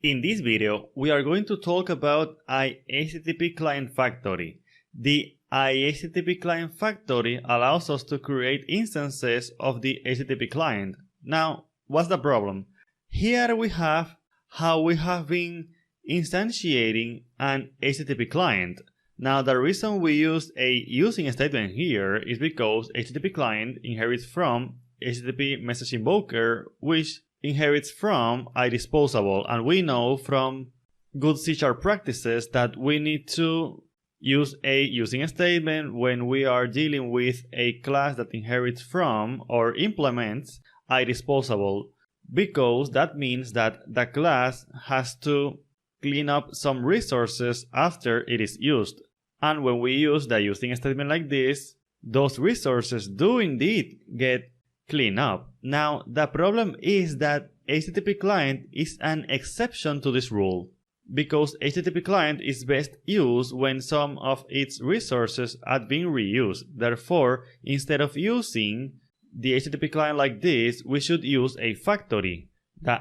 In this video, we are going to talk about IHttpClientFactory. The IHttpClientFactory allows us to create instances of the HTTP client. Now, what's the problem? Here we have how we have been instantiating an HTTP client. Now, the reason we use a using statement here is because HTTP client inherits from HTTP message invoker, which inherits from IDisposable, and we know from good C# practices that we need to use a using statement when we are dealing with a class that inherits from or implements IDisposable, because that means that the class has to clean up some resources after it is used. And when we use the using statement like this, those resources do indeed get cleaned up. Now, the problem is that HTTP client is an exception to this rule, because HTTP client is best used when some of its resources are being reused. Therefore, instead of using the HTTP client like this, we should use a factory, the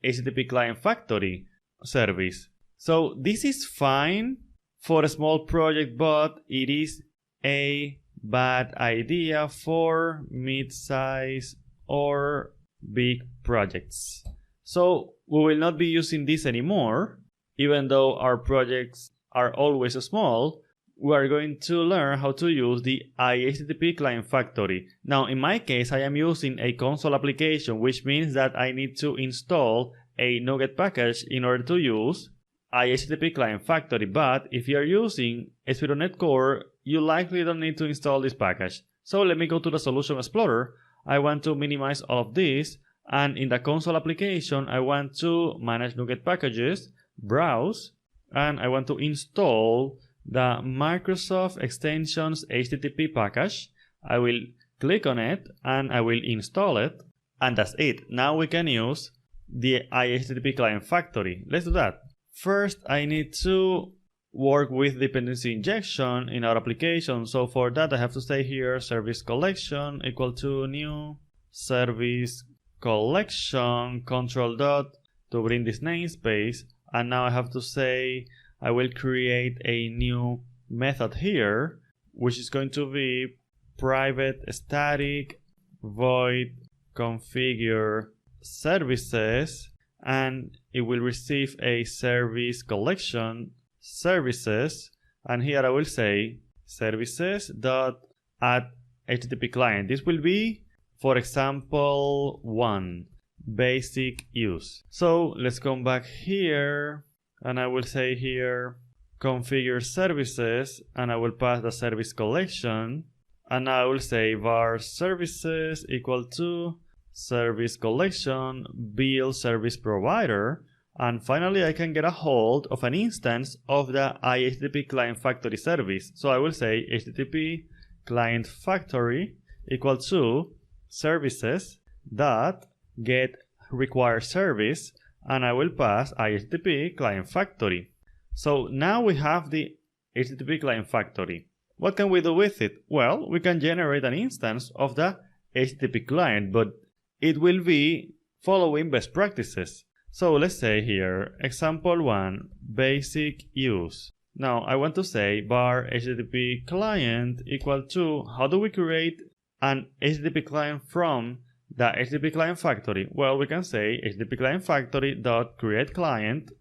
IHttpClientFactory service. So this is fine for a small project, but it is a bad idea for mid-size or big projects. So we will not be using this anymore. Even though our projects are always small, we are going to learn how to use the IHttpClientFactory. Now, in my case, I am using a console application, which means that I need to install a NuGet package in order to use IHttpClientFactory. But if you are using ASP.NET Core, you likely don't need to install this package. So let me go to the Solution Explorer. I want to minimize all of this, and in the console application, I want to manage NuGet packages, browse, and I want to install the Microsoft Extensions HTTP package. I will click on it and I will install it, and that's it. Now we can use the IHttpClientFactory. Let's do that. First, I need to work with dependency injection in our application. So for that, I have to say here service collection equal to new service collection control dot to bring this namespace. And now I have to say I will create a new method here, which is going to be private static void configure services, and it will receive a service collection services, and here I will say services dot add HTTP client. This will be, for example, 1 basic use. So let's come back here, and I will say here configure services, and I will pass the service collection, and now I will say var services equal to service collection build service provider, and finally I can get a hold of an instance of the IHttpClientFactory service. So I will say HttpClientFactory equal to services dot get required service, and I will pass IHttpClientFactory. So now we have the HttpClientFactory. What can we do with it? Well, we can generate an instance of the HTTP client, but it will be following best practices. So let's say here example 1 basic use. Now I want to say var HTTP client equal to, how do we create an HTTP client from the HttpClientFactory? Well, we can say HttpClientFactory.createClient,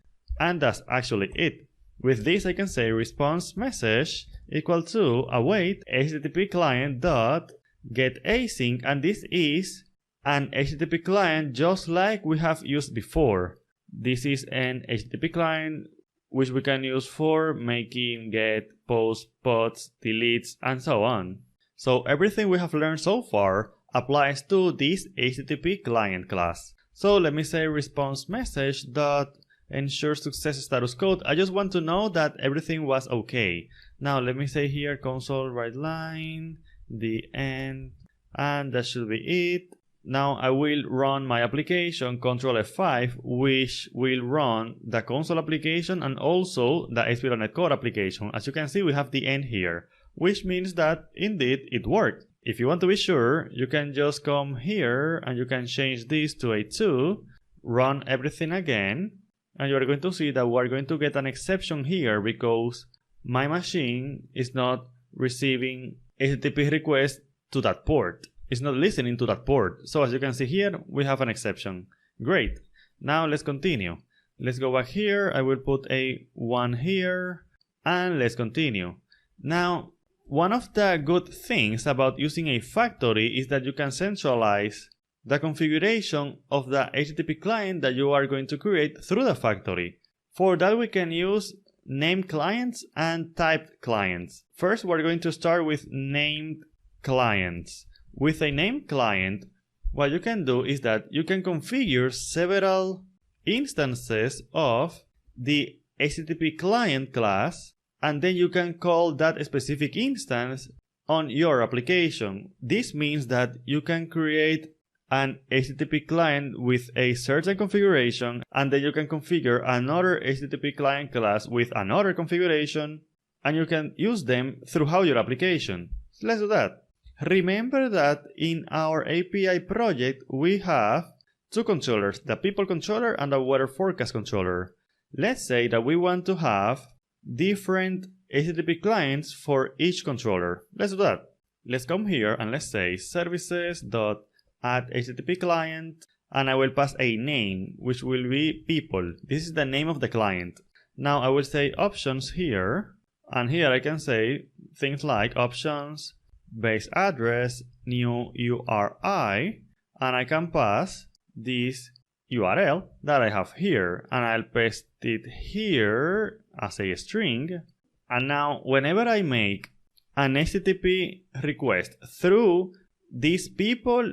and that's actually it. With this I can say response message equal to await HttpClient.getAsync, and this is an HTTP client just like we have used before. This is an HTTP client which we can use for making get, post, posts, deletes, and so on. So everything we have learned so far applies to this HTTP client class. So let me say response message dot ensure success status code. I just want to know that everything was okay. Now let me say here console write line, the end, and that should be it. Now I will run my application, Control F5, which will run the console application and also the ASP.NET Core application. As you can see, we have the end here, which means that indeed it worked. If you want to be sure, you can just come here and you can change this to a 2, run everything again, and you're going to see that we're going to get an exception here because my machine is not receiving HTTP requests to that port. It's not listening to that port. So as you can see here, we have an exception. Great. Now let's continue. Let's go back here. I will put a 1 here and let's continue. Now, one of the good things about using a factory is that you can centralize the configuration of the HTTP client that you are going to create through the factory. For that, we can use named clients and typed clients. First, we're going to start with named clients. With a named client, what you can do is that you can configure several instances of the HTTP client class, and then you can call that specific instance on your application. This means that you can create an HTTP client with a certain configuration, and then you can configure another HTTP client class with another configuration, and you can use them throughout your application. So let's do that. Remember that in our API project, we have two controllers, the people controller and the weather forecast controller. Let's say that we want to have different HTTP clients for each controller. Let's do that. Let's come here and let's say services.addHttpClient, and I will pass a name, which will be people. This is the name of the client. Now I will say options here, and here I can say things like options, base address, new URI, and I can pass this URL that I have here, and I'll paste it here as a string. And now whenever I make an HTTP request through this people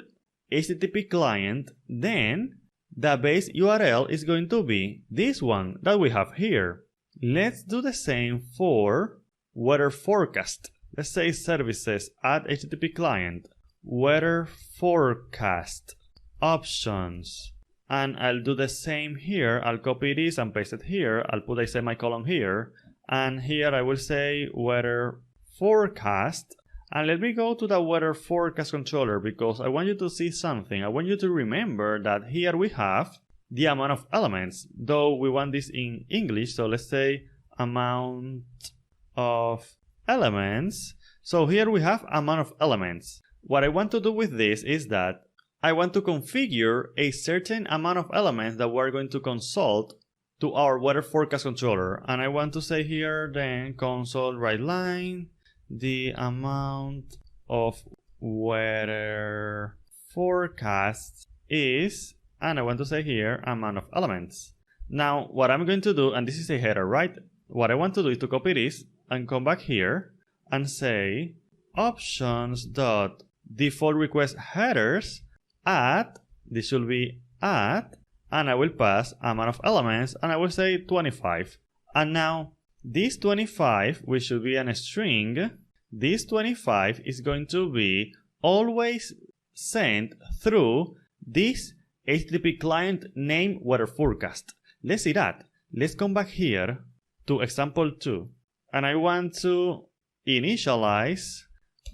HTTP client, then the base URL is going to be this one that we have here. Let's do the same for weather forecast. Let's say services.addHttpClient, weather forecast, options, and I'll do the same here. I'll copy this and paste it here. I'll put a semicolon here, and here I will say weather forecast. And let me go to the weather forecast controller because I want you to see something. I want you to remember that here we have the amount of elements, though we want this in English. So let's say amount of elements. So here we have amount of elements. What I want to do with this is that I want to configure a certain amount of elements that we're going to consult to our weather forecast controller. And I want to say here then console write line, the amount of weather forecasts is, and I want to say here amount of elements. Now what I'm going to do, and this is a header, right? What I want to do is to copy this and come back here and say options.default request headers at, this should be at, and I will pass amount of elements and I will say 25. And now this 25, which should be a string, this 25 is going to be always sent through this HTTP client name weather forecast. Let's see that. Let's come back here to example 2, and I want to initialize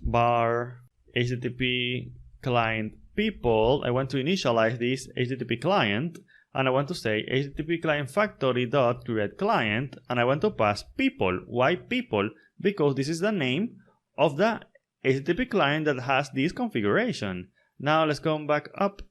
bar HTTP client people. I want to initialize this HTTP client, and I want to say HttpClientFactory.createClient, and I want to pass people. Why people? Because this is the name of the HTTP client that has this configuration. Now let's come back up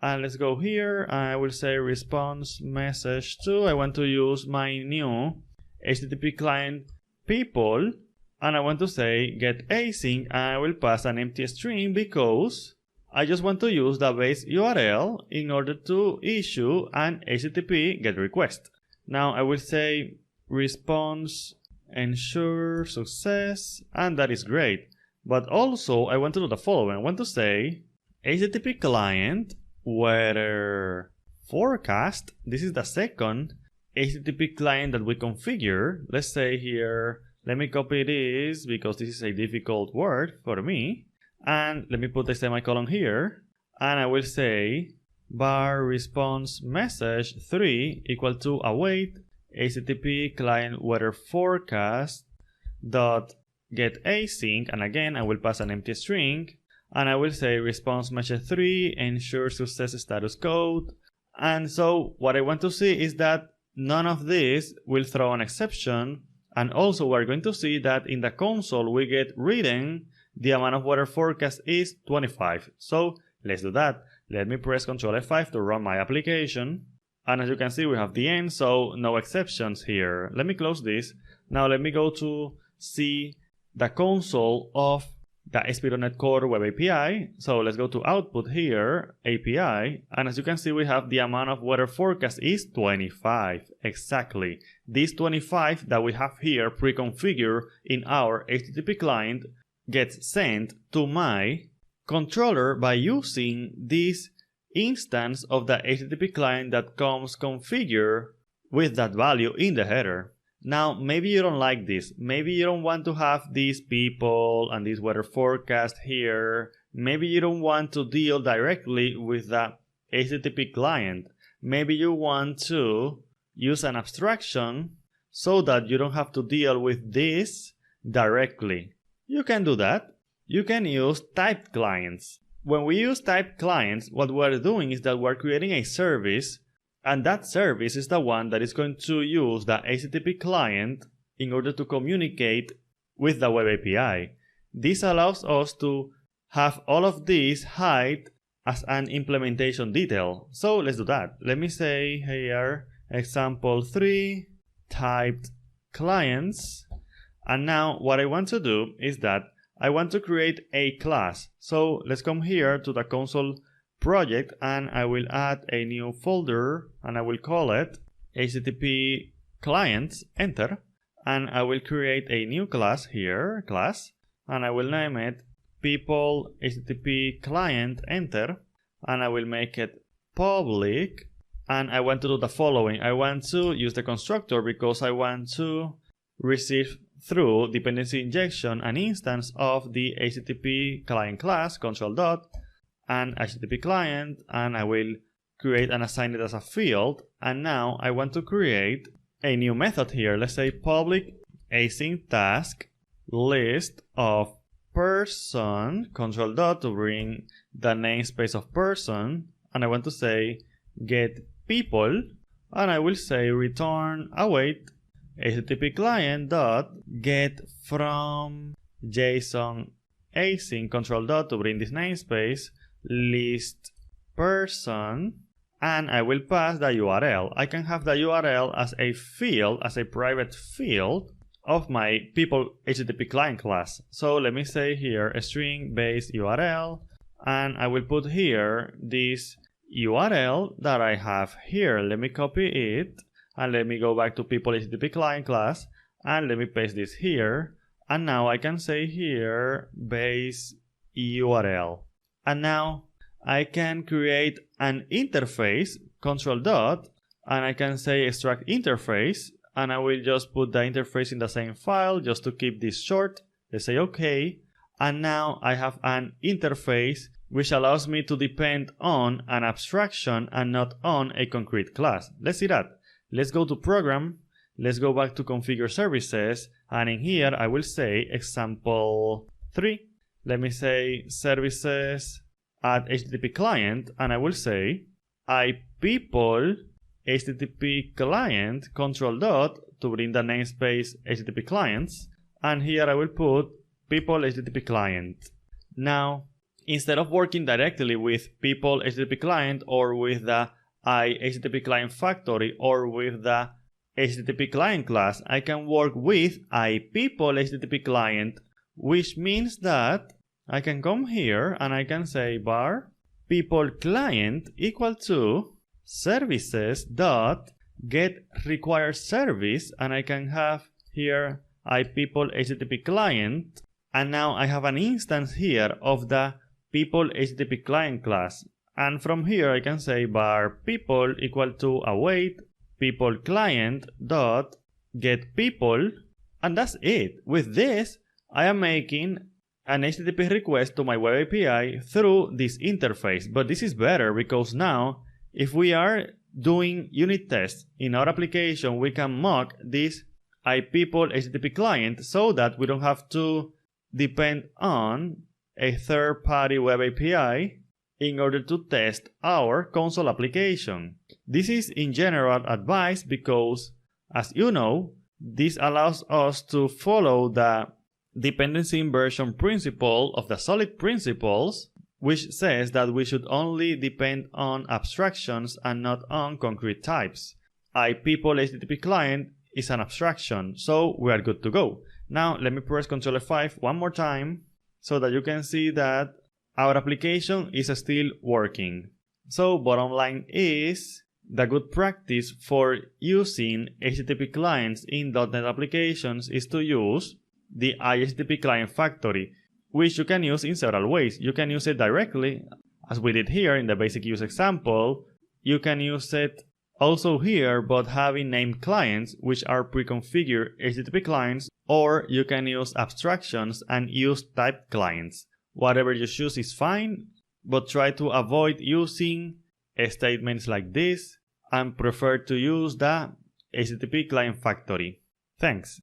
and let's go here. I will say response message 2. I want to use my new HTTP client people, and I want to say get async, and I will pass an empty string because I just want to use the base URL in order to issue an HTTP GET request. Now I will say response ensure success, and that is great. But also I want to do the following. I want to say HTTP client weather forecast. This is the second HTTP client that we configure. Let's say here, let me copy this because this is a difficult word for me. And let me put a semicolon here, and I will say bar response message 3 equal to await HTTP client weather forecast dot get async, and again I will pass an empty string, and I will say response message 3 ensure success status code. And so what I want to see is that none of this will throw an exception. And also we're going to see that in the console we get written the amount of weather forecast is 25. So let's do that. Let me press Ctrl F5 to run my application. And as you can see, we have the end, so no exceptions here. Let me close this. Now let me go to see the console of the ASP.NET Core Web API. So let's go to Output here, API, and as you can see, we have the amount of weather forecast is 25. Exactly. This 25 that we have here pre-configured in our HTTP client gets sent to my controller by using this instance of the HTTP client that comes configured with that value in the header. Now, maybe you don't like this. Maybe you don't want to have these people and this weather forecast here. Maybe you don't want to deal directly with the HTTP client. Maybe you want to use an abstraction so that you don't have to deal with this directly. You can do that. You can use typed clients. When we use typed clients, what we're doing is that we're creating a service, and that service is the one that is going to use the HTTP client in order to communicate with the web API. This allows us to have all of this hide as an implementation detail. So let's do that. Let me say here, example 3, typed clients. And now what I want to do is that I want to create a class. So let's come here to the console project and I will add a new folder and I will call it HTTP clients, enter, and I will create a new class here, class, and I will name it people HTTP client, enter, and I will make it public, and I want to do the following. I want to use the constructor because I want to receive through dependency injection an instance of the HTTP client class, control dot, and HTTP client, and I will create and assign it as a field. And now I want to create a new method here. Let's say public async task list of person, control dot to bring the namespace of person, and I want to say get people, and I will say return await HTTP client dot get from JSON async, control dot to bring this namespace list person, and I will pass the URL. I can have the URL as a field, as a private field of my people HTTP client class. So let me say here a string base URL, and I will put here this URL that I have here. Let me copy it and let me go back to people HTTP client class and let me paste this here. And now I can say here base URL. And now I can create an interface, control dot, and I can say extract interface, and I will just put the interface in the same file just to keep this short. Let's say OK. And now I have an interface which allows me to depend on an abstraction and not on a concrete class. Let's see that. Let's go to program. Let's go back to configure services. And in here, I will say example 3. Let me say services at HTTP client. And I will say iPeople HTTP client control dot to bring the namespace HTTP clients. And here I will put people HTTP client. Now, instead of working directly with people HTTP client or with the IHttpClientFactory or with the HTTP client class, I can work with iPeople HTTP client, which means that I can come here and I can say var people client equal to services dot get required service, and I can have here iPeople HTTP client, and now I have an instance here of the people HTTP client class. And from here I can say var people equal to await people client dot get people, and that's it. With this, I am making an HTTP request to my web API through this interface. But this is better because now if we are doing unit tests in our application, we can mock this iPeople HTTP client so that we don't have to depend on a third-party web API in order to test our console application. This is in general advice because, as you know, this allows us to follow the dependency inversion principle of the solid principles, which says that we should only depend on abstractions and not on concrete types. HttpClient client is an abstraction, so we are good to go. Now let me press Ctrl F5 one more time so that you can see that our application is still working. So bottom line is, the good practice for using HTTP clients in .NET applications is to use the IHttpClientFactory, which you can use in several ways. You can use it directly, as we did here in the basic use example. You can use it also here, but having named clients, which are pre-configured HTTP clients, or you can use abstractions and use typed clients. Whatever you choose is fine, but try to avoid using statements like this and prefer to use the HttpClientFactory. Thanks.